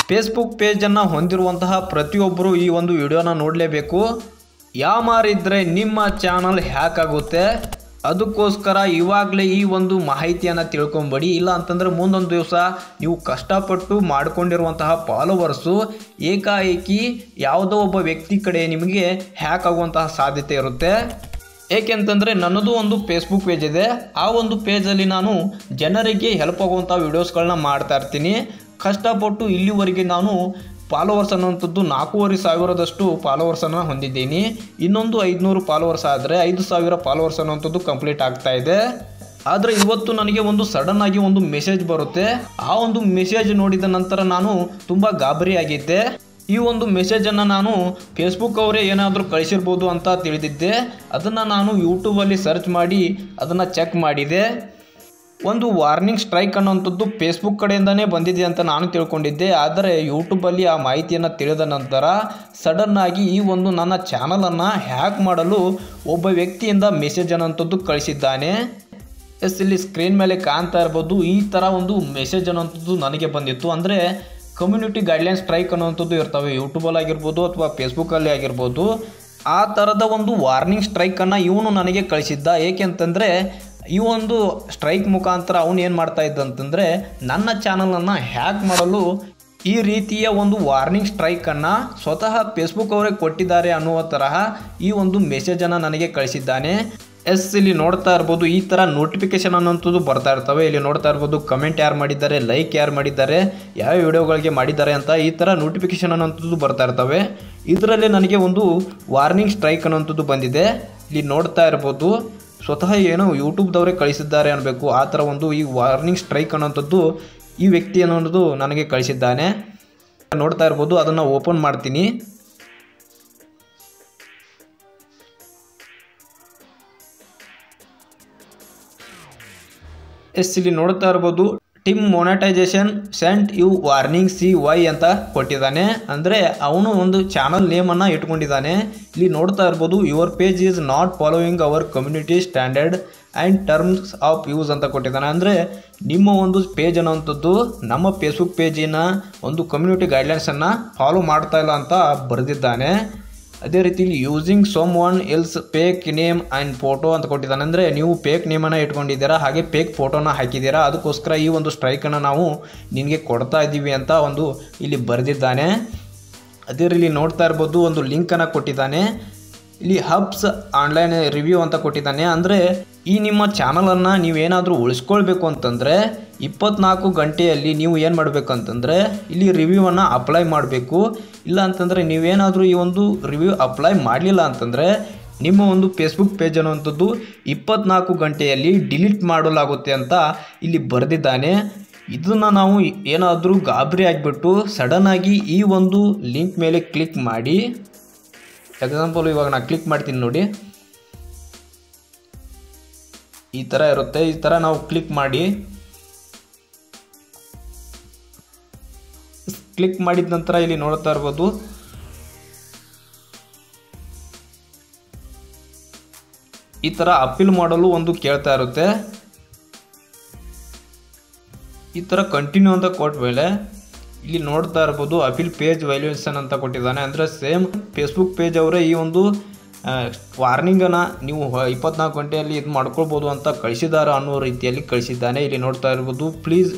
Facebook ಪೇಜನ್ನು ಹೊಂದಿರುವಂತಹ ಪ್ರತಿಯೊಬ್ಬರು ಈ ಒಂದು ವಿಡಿಯೋನ ನೋಡಲೇಬೇಕು. ಯಾಮಾರಿದ್ರೆ ನಿಮ್ಮ ಚಾನಲ್ ಹ್ಯಾಕ್ ಆಗುತ್ತೆ. ಅದಕ್ಕೋಸ್ಕರ ಇವಾಗಲೇ ಈ ಒಂದು ಮಾಹಿತಿಯನ್ನು ತಿಳ್ಕೊಂಬೇಡಿ. ಇಲ್ಲ ಅಂತಂದರೆ ಮುಂದೊಂದು ದಿವಸ ನೀವು ಕಷ್ಟಪಟ್ಟು ಮಾಡಿಕೊಂಡಿರುವಂತಹ ಫಾಲೋವರ್ಸು ಏಕಾಏಕಿ ಯಾವುದೋ ಒಬ್ಬ ವ್ಯಕ್ತಿ ಕಡೆ ನಿಮಗೆ ಹ್ಯಾಕ್ ಆಗುವಂತಹ ಸಾಧ್ಯತೆ ಇರುತ್ತೆ. ಏಕೆಂತಂದರೆ ನನ್ನದು ಒಂದು ಫೇಸ್ಬುಕ್ ಪೇಜ್ ಇದೆ. ಆ ಒಂದು ಪೇಜಲ್ಲಿ ನಾನು ಜನರಿಗೆ ಹೆಲ್ಪ್ ಆಗುವಂಥ ವೀಡಿಯೋಸ್ಗಳನ್ನ ಮಾಡ್ತಾ ಇರ್ತೀನಿ. ಕಷ್ಟಪಟ್ಟು ಇಲ್ಲಿವರೆಗೆ ನಾನು ಫಾಲೋವರ್ಸ್ ಅನ್ನುವಂಥದ್ದು 4,500 ಫಾಲೋವರ್ಸನ್ನು ಹೊಂದಿದ್ದೀನಿ. ಇನ್ನೊಂದು 500 ಫಾಲೋವರ್ಸ್ ಆದರೆ 5,000 ಫಾಲೋವರ್ಸ್ ಅನ್ನುವಂಥದ್ದು ಕಂಪ್ಲೀಟ್ ಆಗ್ತಾ ಇದೆ. ಆದರೆ ಇವತ್ತು ನನಗೆ ಒಂದು ಸಡನ್ ಆಗಿ ಒಂದು ಮೆಸೇಜ್ ಬರುತ್ತೆ. ಆ ಒಂದು ಮೆಸೇಜ್ ನೋಡಿದ ನಂತರ ನಾನು ತುಂಬ ಗಾಬರಿಯಾಗಿದ್ದೆ. ಈ ಒಂದು ಮೆಸೇಜನ್ನು ನಾನು ಫೇಸ್ಬುಕ್ ಅವರೇ ಏನಾದರೂ ಕಳಿಸಿರ್ಬೋದು ಅಂತ ತಿಳಿದಿದ್ದೆ. ಅದನ್ನು ನಾನು ಯೂಟ್ಯೂಬಲ್ಲಿ ಸರ್ಚ್ ಮಾಡಿ ಅದನ್ನು ಚೆಕ್ ಮಾಡಿದೆ. ಒಂದು ವಾರ್ನಿಂಗ್ ಸ್ಟ್ರೈಕ್ ಅನ್ನೋಂಥದ್ದು ಫೇಸ್ಬುಕ್ ಕಡೆಯಿಂದನೇ ಬಂದಿದೆ ಅಂತ ನಾನು ತಿಳ್ಕೊಂಡಿದ್ದೆ. ಆದರೆ ಯೂಟ್ಯೂಬಲ್ಲಿ ಆ ಮಾಹಿತಿಯನ್ನು ತಿಳಿದ ನಂತರ ಸಡನ್ನಾಗಿ ಈ ಒಂದು ನನ್ನ ಚಾನಲನ್ನು ಹ್ಯಾಕ್ ಮಾಡಲು ಒಬ್ಬ ವ್ಯಕ್ತಿಯಿಂದ ಮೆಸೇಜ್ ಅನ್ನೋಂಥದ್ದು ಕಳಿಸಿದ್ದಾನೆ. ಇಲ್ಲಿ ಸ್ಕ್ರೀನ್ ಮೇಲೆ ಕಾಣ್ತಾ ಇರ್ಬೋದು. ಈ ಥರ ಒಂದು ಮೆಸೇಜ್ ಅನ್ನೋಂಥದ್ದು ನನಗೆ ಬಂದಿತ್ತು. ಅಂದರೆ ಕಮ್ಯುನಿಟಿ ಗೈಡ್ಲೈನ್ ಸ್ಟ್ರೈಕ್ ಅನ್ನೋಂಥದ್ದು ಇರ್ತವೆ, ಯೂಟ್ಯೂಬಲ್ಲಿ ಆಗಿರ್ಬೋದು ಅಥವಾ ಫೇಸ್ಬುಕ್ಕಲ್ಲಿ ಆಗಿರ್ಬೋದು. ಆ ಥರದ ಒಂದು ವಾರ್ನಿಂಗ್ ಸ್ಟ್ರೈಕನ್ನು ಇವನು ನನಗೆ ಕಳಿಸಿದ್ದ. ಏಕೆಂತಂದರೆ ಈ ಒಂದು ಸ್ಟ್ರೈಕ್ ಮುಖಾಂತರ ಅವನು ಏನು ಮಾಡ್ತಾ ಇದ್ದ ಅಂತಂದರೆ ನನ್ನ ಚಾನಲನ್ನು ಹ್ಯಾಕ್ ಮಾಡಲು ಈ ರೀತಿಯ ಒಂದು ವಾರ್ನಿಂಗ್ ಸ್ಟ್ರೈಕನ್ನು ಸ್ವತಃ ಫೇಸ್ಬುಕ್ ಅವರೇ ಕೊಟ್ಟಿದ್ದಾರೆ ಅನ್ನುವ ತರಹ ಈ ಒಂದು ಮೆಸೇಜನ್ನು ನನಗೆ ಕಳಿಸಿದ್ದಾನೆ. ಇಲ್ಲಿ ನೋಡ್ತಾ ಇರ್ಬೋದು ಈ ಥರ ನೋಟಿಫಿಕೇಶನ್ ಅನ್ನೋಂಥದ್ದು ಬರ್ತಾ ಇರ್ತವೆ. ಇಲ್ಲಿ ನೋಡ್ತಾ ಇರ್ಬೋದು ಕಮೆಂಟ್ ಯಾರು ಮಾಡಿದ್ದಾರೆ, ಲೈಕ್ ಯಾರು ಮಾಡಿದ್ದಾರೆ, ಯಾವ ವಿಡಿಯೋಗಳಿಗೆ ಮಾಡಿದ್ದಾರೆ ಅಂತ ಈ ಥರ ನೋಟಿಫಿಕೇಶನ್ ಅನ್ನೋಂಥದ್ದು ಬರ್ತಾ ಇರ್ತವೆ. ಇದರಲ್ಲಿ ನನಗೆ ಒಂದು ವಾರ್ನಿಂಗ್ ಸ್ಟ್ರೈಕ್ ಅನ್ನೋಂಥದ್ದು ಬಂದಿದೆ. ಇಲ್ಲಿ ನೋಡ್ತಾ ಇರ್ಬೋದು ಸ್ವತಃ ಏನೋ ಯೂಟ್ಯೂಬ್ದವರೇ ಕಳಿಸಿದ್ದಾರೆ ಅನ್ನಬೇಕು. ಆ ಥರ ಒಂದು ಈ ವಾರ್ನಿಂಗ್ ಸ್ಟ್ರೈಕ್ ಅನ್ನೋಂಥದ್ದು ಈ ವ್ಯಕ್ತಿ ಅನ್ನೋದು ನನಗೆ ಕಳಿಸಿದ್ದಾನೆ. ನೋಡ್ತಾ ಇರ್ಬೋದು, ಅದನ್ನು ಓಪನ್ ಮಾಡ್ತೀನಿ. ಇಲ್ಲಿ ನೋಡ್ತಾ ಇರ್ಬೋದು team monetization sent you warning C Y ಅಂತ ಕೊಟ್ಟಿದ್ದಾನೆ. ಅಂದರೆ ಅವನು ಒಂದು ಚಾನಲ್ ನೇಮನ್ನು ಇಟ್ಕೊಂಡಿದ್ದಾನೆ. ಇಲ್ಲಿ ನೋಡ್ತಾ ಇರ್ಬೋದು your page is not following hour community standard and terms of use ಅಂತ ಕೊಟ್ಟಿದ್ದಾನೆ. ಅಂದರೆ ನಿಮ್ಮ ಒಂದು ಪೇಜ್ ಅನ್ನೋವಂಥದ್ದು ನಮ್ಮ ಫೇಸ್ಬುಕ್ ಪೇಜಿನ ಒಂದು ಕಮ್ಯುನಿಟಿ ಗೈಡ್ಲೈನ್ಸನ್ನು ಫಾಲೋ ಮಾಡ್ತಾ ಇಲ್ಲ ಅಂತ ಬರೆದಿದ್ದಾನೆ. ಅದೇ ರೀತಿ using someone else fake name and photo ಅಂತ ಕೊಟ್ಟಿದ್ದಾನೆ. ಅಂದರೆ ನೀವು ಫೇಕ್ ನೇಮನ್ನು ಇಟ್ಕೊಂಡಿದ್ದೀರಾ, ಹಾಗೆ ಫೇಕ್ ಫೋಟೋನ ಹಾಕಿದ್ದೀರಾ, ಅದಕ್ಕೋಸ್ಕರ ಈ ಒಂದು ಸ್ಟ್ರೈಕನ್ನು ನಾವು ನಿನಗೆ ಕೊಡ್ತಾ ಇದ್ದೀವಿ ಅಂತ ಒಂದು ಇಲ್ಲಿ ಬರೆದಿದ್ದಾನೆ. ಅದೇ ರೀತಿ ನೋಡ್ತಾ ಇರ್ಬೋದು ಒಂದು ಲಿಂಕನ್ನು ಕೊಟ್ಟಿದ್ದಾನೆ. ಇಲ್ಲಿ ಹಬ್ಸ್ ಆನ್ಲೈನ್ ರಿವ್ಯೂ ಅಂತ ಕೊಟ್ಟಿದ್ದಾನೆ. ಅಂದರೆ ಈ ನಿಮ್ಮ ಚಾನಲನ್ನು ನೀವೇನಾದರೂ ಉಳಿಸ್ಕೊಳ್ಬೇಕು ಅಂತಂದರೆ 24 ಗಂಟೆಯಲ್ಲಿ ನೀವು ಏನು ಮಾಡಬೇಕು ಅಂತಂದರೆ ಇಲ್ಲಿ ರಿವ್ಯೂವನ್ನು ಅಪ್ಲೈ ಮಾಡಬೇಕು. ಇಲ್ಲ ಅಂತಂದರೆ ನೀವೇನಾದರೂ ಈ ಒಂದು ರಿವ್ಯೂ ಅಪ್ಲೈ ಮಾಡಲಿಲ್ಲ ಅಂತಂದರೆ ನಿಮ್ಮ ಒಂದು ಫೇಸ್ಬುಕ್ ಪೇಜ್ ಅನ್ನುವಂಥದ್ದು 24 ಗಂಟೆಯಲ್ಲಿ ಡಿಲೀಟ್ ಮಾಡಲಾಗುತ್ತೆ ಅಂತ ಇಲ್ಲಿ ಬರೆದಿದ್ದಾನೆ. ಇದನ್ನು ನಾವು ಏನಾದರೂ ಗಾಬರಿ ಆಗಿಬಿಟ್ಟು ಸಡನ್ನಾಗಿ ಈ ಒಂದು ಲಿಂಕ್ ಮೇಲೆ ಕ್ಲಿಕ್ ಮಾಡಿ, ಎಕ್ಸಾಂಪಲ್ ಇವಾಗ ನಾನು ಕ್ಲಿಕ್ ಮಾಡ್ತೀನಿ ನೋಡಿ, ಈ ಥರ ಇರುತ್ತೆ. ಈ ಥರ ನಾವು ಕ್ಲಿಕ್ ಮಾಡಿದ ನಂತರ ಇಲ್ಲಿ ನೋಡ್ತಾ ಇರ್ಬೋದು ಈ ಥರ ಅಪೀಲ್ ಮಾಡಲು ಒಂದು ಕೇಳ್ತಾ ಇರುತ್ತೆ. ಈ ಥರ ಕಂಟಿನ್ಯೂ ಅಂತ ಕೊಟ್ಟ ಮೇಲೆ ಇಲ್ಲಿ ನೋಡ್ತಾ ಇರ್ಬೋದು ಅಪೀಲ್ ಪೇಜ್ ವ್ಯಾಲ್ಯೂಯೇಷನ್ ಅಂತ ಕೊಟ್ಟಿದ್ದಾನೆ. ಅಂದರೆ ಸೇಮ್ ಫೇಸ್ಬುಕ್ ಪೇಜ್ ಅವರೇ ಈ ಒಂದು ವಾರ್ನಿಂಗನ್ನು ನೀವು 24 ಗಂಟೆಯಲ್ಲಿ ಇದು ಮಾಡ್ಕೊಳ್ಬೋದು ಅಂತ ಕಳಿಸಿದ್ದಾರೆ ಅನ್ನೋ ರೀತಿಯಲ್ಲಿ ಕಳಿಸಿದ್ದಾನೆ. ಇಲ್ಲಿ ನೋಡ್ತಾ ಇರ್ಬೋದು please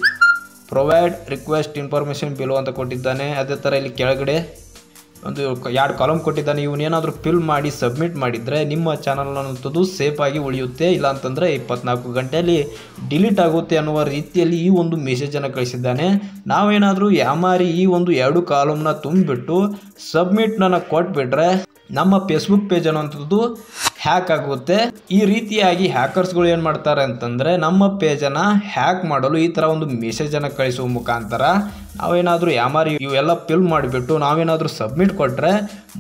provide request information below ಅಂತ ಕೊಟ್ಟಿದ್ದಾನೆ. ಅದೇ ಥರ ಇಲ್ಲಿ ಕೆಳಗಡೆ ಒಂದು 2 ಕಾಲಮ್ ಕೊಟ್ಟಿದ್ದಾನೆ. ಇವನೇನಾದರೂ ಫಿಲ್ ಮಾಡಿ ಸಬ್ಮಿಟ್ ಮಾಡಿದರೆ ನಿಮ್ಮ ಚಾನಲ್ ಅನ್ನೋಂಥದ್ದು ಸೇಫಾಗಿ ಉಳಿಯುತ್ತೆ, ಇಲ್ಲ ಅಂತಂದರೆ 24 ಗಂಟೆಯಲ್ಲಿ ಡಿಲೀಟ್ ಆಗುತ್ತೆ ಅನ್ನುವ ರೀತಿಯಲ್ಲಿ ಈ ಒಂದು ಮೆಸೇಜನ್ನು ಕಳಿಸಿದ್ದಾನೆ. ನಾವೇನಾದರೂ ಯಾಮಾರಿ ಈ ಒಂದು 2 ಕಾಲಮ್ನ ತುಂಬಿಬಿಟ್ಟು ಸಬ್ಮಿಟ್ನ ಕೊಟ್ಬಿಟ್ರೆ ನಮ್ಮ ಫೇಸ್ಬುಕ್ ಪೇಜ್ ಅನ್ನೋಂಥದ್ದು ಹ್ಯಾಕ್ ಆಗುತ್ತೆ. ಈ ರೀತಿಯಾಗಿ ಹ್ಯಾಕರ್ಸ್ಗಳು ಏನು ಮಾಡ್ತಾರೆ ಅಂತಂದರೆ ನಮ್ಮ ಪೇಜನ್ನು ಹ್ಯಾಕ್ ಮಾಡಲು ಈ ಥರ ಒಂದು ಮೆಸೇಜನ್ನು ಕಳಿಸುವ ಮುಖಾಂತರ ನಾವೇನಾದರೂ ಯಾಮಾರಿ ಇವೆಲ್ಲ ಫಿಲ್ ಮಾಡಿಬಿಟ್ಟು ನಾವೇನಾದರೂ ಸಬ್ಮಿಟ್ ಕೊಟ್ಟರೆ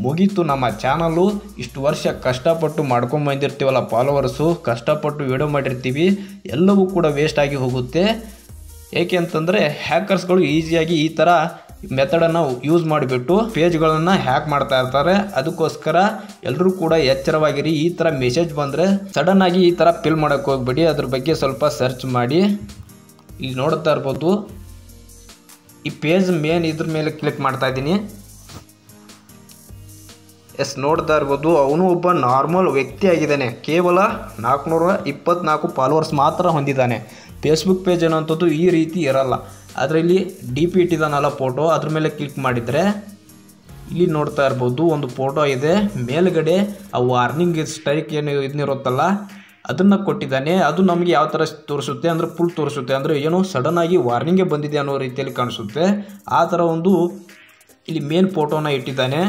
ಮುಗೀತು, ನಮ್ಮ ಚಾನಲ್ಲು ಇಷ್ಟು ವರ್ಷ ಕಷ್ಟಪಟ್ಟು ಮಾಡ್ಕೊಂಬಂದಿರ್ತೀವಲ್ಲ ಫಾಲೋವರ್ಸು, ಕಷ್ಟಪಟ್ಟು ವಿಡಿಯೋ ಮಾಡಿರ್ತೀವಿ, ಎಲ್ಲವೂ ಕೂಡ ವೇಸ್ಟ್ ಆಗಿ ಹೋಗುತ್ತೆ. ಏಕೆ ಅಂತಂದರೆ ಹ್ಯಾಕರ್ಸ್ಗಳು ಈಸಿಯಾಗಿ ಈ ಥರ ಮೆಥಡನ್ನು ಯೂಸ್ ಮಾಡಿಬಿಟ್ಟು ಪೇಜ್ಗಳನ್ನು ಹ್ಯಾಕ್ ಮಾಡ್ತಾ ಇರ್ತಾರೆ. ಅದಕ್ಕೋಸ್ಕರ ಎಲ್ಲರೂ ಕೂಡ ಎಚ್ಚರವಾಗಿರಿ. ಈ ಥರ ಮೆಸೇಜ್ ಬಂದರೆ ಸಡನ್ ಆಗಿ ಈ ಥರ ಫಿಲ್ ಮಾಡೋಕ್ಕೆ ಹೋಗ್ಬೇಡಿ, ಅದ್ರ ಬಗ್ಗೆ ಸ್ವಲ್ಪ ಸರ್ಚ್ ಮಾಡಿ. ಇಲ್ಲಿ ನೋಡ್ತಾ ಇರ್ಬೋದು ಈ ಪೇಜ್ ಮೇನ್ ಇದ್ರ ಮೇಲೆ ಕ್ಲಿಕ್ ಮಾಡ್ತಾ ಇದ್ದೀನಿ. ಎಸ್, ನೋಡ್ತಾ ಇರ್ಬೋದು ಅವನು ಒಬ್ಬ ನಾರ್ಮಲ್ ವ್ಯಕ್ತಿ ಆಗಿದ್ದಾನೆ. ಕೇವಲ 424 ಫಾಲೋವರ್ಸ್ ಮಾತ್ರ ಹೊಂದಿದ್ದಾನೆ. ಫೇಸ್ಬುಕ್ ಪೇಜ್ ಅನ್ನೋಂಥದ್ದು ಈ ರೀತಿ ಇರಲ್ಲ. ಅದರಲ್ಲಿ ಡಿ ಪಿ ಇಟ್ಟಿದ್ದಾನಲ್ಲ ಫೋಟೋ, ಅದ್ರ ಮೇಲೆ ಕ್ಲಿಕ್ ಮಾಡಿದರೆ ಇಲ್ಲಿ ನೋಡ್ತಾ ಇರ್ಬೋದು ಒಂದು ಫೋಟೋ ಇದೆ. ಮೇಲ್ಗಡೆ ಆ ವಾರ್ನಿಂಗ್ ಸ್ಟ್ರೈಕ್ ಏನು ಇದನ್ನಿರುತ್ತಲ್ಲ ಅದನ್ನು ಕೊಟ್ಟಿದ್ದಾನೆ. ಅದು ನಮಗೆ ಯಾವ ಥರ ತೋರಿಸುತ್ತೆ ಅಂದರೆ ಫುಲ್ ತೋರಿಸುತ್ತೆ, ಅಂದರೆ ಏನೋ ಸಡನ್ನಾಗಿ ವಾರ್ನಿಂಗೇ ಬಂದಿದೆ ಅನ್ನೋ ರೀತಿಯಲ್ಲಿ ಕಾಣಿಸುತ್ತೆ. ಆ ಥರ ಒಂದು ಇಲ್ಲಿ ಮೇನ್ ಫೋಟೋನ ಇಟ್ಟಿದ್ದಾನೆ.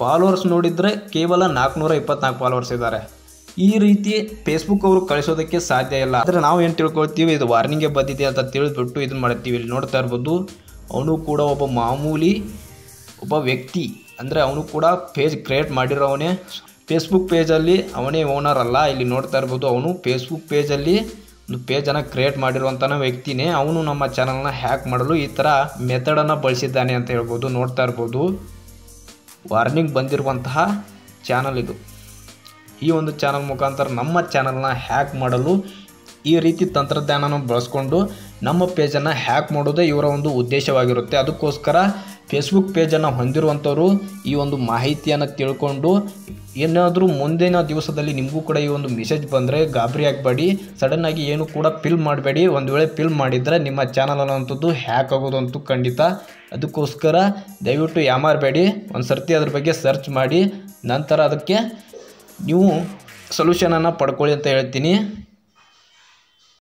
ಫಾಲೋವರ್ಸ್ ನೋಡಿದರೆ ಕೇವಲ 424 ಫಾಲೋವರ್ಸ್ ಇದ್ದಾರೆ. ಈ ರೀತಿ ಫೇಸ್ಬುಕ್ ಅವರು ಕಳಿಸೋದಕ್ಕೆ ಸಾಧ್ಯ ಇಲ್ಲ. ಆದರೆ ನಾವು ಏನು ತಿಳ್ಕೊಳ್ತೀವಿ, ಇದು ವಾರ್ನಿಂಗೇ ಬಂದಿದೆ ಅಂತ ತಿಳಿದ್ಬಿಟ್ಟು ಇದನ್ನು ಮಾಡ್ತೀವಿ. ಇಲ್ಲಿ ನೋಡ್ತಾ ಇರ್ಬೋದು ಅವನು ಕೂಡ ಒಬ್ಬ ಮಾಮೂಲಿ ಒಬ್ಬ ವ್ಯಕ್ತಿ, ಅಂದರೆ ಅವನು ಕೂಡ ಪೇಜ್ ಕ್ರಿಯೇಟ್ ಮಾಡಿರೋವನೇ. ಫೇಸ್ಬುಕ್ ಪೇಜಲ್ಲಿ ಅವನೇ ಓನರ್ ಅಲ್ಲ. ಇಲ್ಲಿ ನೋಡ್ತಾ ಇರ್ಬೋದು ಅವನು ಫೇಸ್ಬುಕ್ ಪೇಜಲ್ಲಿ ಒಂದು ಪೇಜನ್ನು ಕ್ರಿಯೇಟ್ ಮಾಡಿರುವಂಥ ವ್ಯಕ್ತಿನೇ. ಅವನು ನಮ್ಮ ಚಾನಲ್ನ ಹ್ಯಾಕ್ ಮಾಡಲು ಈ ಥರ ಮೆಥಡನ್ನು ಬಳಸಿದ್ದಾನೆ ಅಂತ ಹೇಳ್ಬೋದು. ನೋಡ್ತಾ ಇರ್ಬೋದು ವಾರ್ನಿಂಗ್ ಬಂದಿರುವಂತಹ ಚಾನಲ್ ಇದು. ಈ ಒಂದು ಚಾನಲ್ ಮುಖಾಂತರ ನಮ್ಮ ಚಾನಲ್ನ ಹ್ಯಾಕ್ ಮಾಡಲು ಈ ರೀತಿ ತಂತ್ರಜ್ಞಾನನ ಬಳಸ್ಕೊಂಡು ನಮ್ಮ ಪೇಜನ್ನು ಹ್ಯಾಕ್ ಮಾಡೋದೇ ಇವರ ಒಂದು ಉದ್ದೇಶವಾಗಿರುತ್ತೆ. ಅದಕ್ಕೋಸ್ಕರ ಫೇಸ್ಬುಕ್ ಪೇಜನ್ನು ಹೊಂದಿರುವಂಥವರು ಈ ಒಂದು ಮಾಹಿತಿಯನ್ನು ತಿಳ್ಕೊಂಡು ಏನಾದರೂ ಮುಂದಿನ ದಿವಸದಲ್ಲಿ ನಿಮಗೂ ಕೂಡ ಈ ಒಂದು ಮೆಸೇಜ್ ಬಂದರೆ ಗಾಬರಿ ಆಗಬೇಡಿ. ಸಡನ್ನಾಗಿ ಏನು ಕೂಡ ಫಿಲ್ ಮಾಡಬೇಡಿ. ಒಂದು ವೇಳೆ ಫಿಲ್ ಮಾಡಿದರೆ ನಿಮ್ಮ ಚಾನಲ್ ಅನ್ನೋಂಥದ್ದು ಹ್ಯಾಕ್ ಆಗೋದಂತೂ ಖಂಡಿತ. ಅದಕ್ಕೋಸ್ಕರ ದಯವಿಟ್ಟು ಯಾಮಾರಬೇಡಿ. ಒಂದು ಸರ್ತಿ ಅದ್ರ ಬಗ್ಗೆ ಸರ್ಚ್ ಮಾಡಿ ನಂತರ ಅದಕ್ಕೆ ನೀವು ಸೊಲ್ಯೂಷನನ್ನು ಪಡ್ಕೊಳ್ಳಿ ಅಂತ ಹೇಳ್ತೀನಿ.